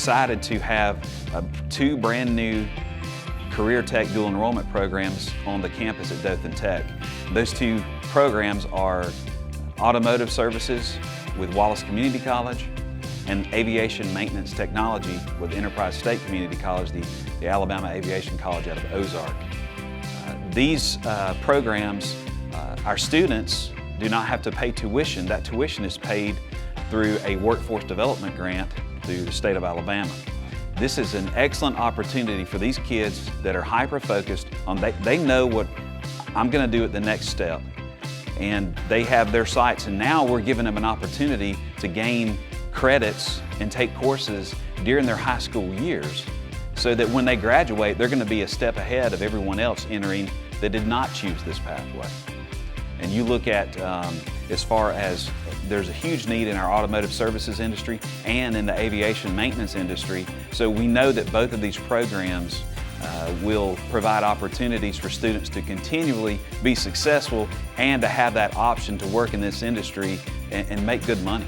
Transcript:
excited to have two brand new Career Tech dual enrollment programs on the campus at Dothan Tech. Those two programs are automotive services with Wallace Community College and aviation maintenance technology with Enterprise State Community College, the Alabama Aviation College out of Ozark. These programs, our students do not have to pay tuition. That tuition is paid through a workforce development grant through the state of Alabama. This is an excellent opportunity for these kids that are hyper-focused on, they know what I'm going to do at the next step. And they have their sights, and now we're giving them an opportunity to gain credits and take courses during their high school years so that when they graduate, they're going to be a step ahead of everyone else entering that did not choose this pathway. And you look at, as far as there's a huge need in our automotive services industry and in the aviation maintenance industry, so we know that both of these programs will provide opportunities for students to continually be successful and to have that option to work in this industry and make good money.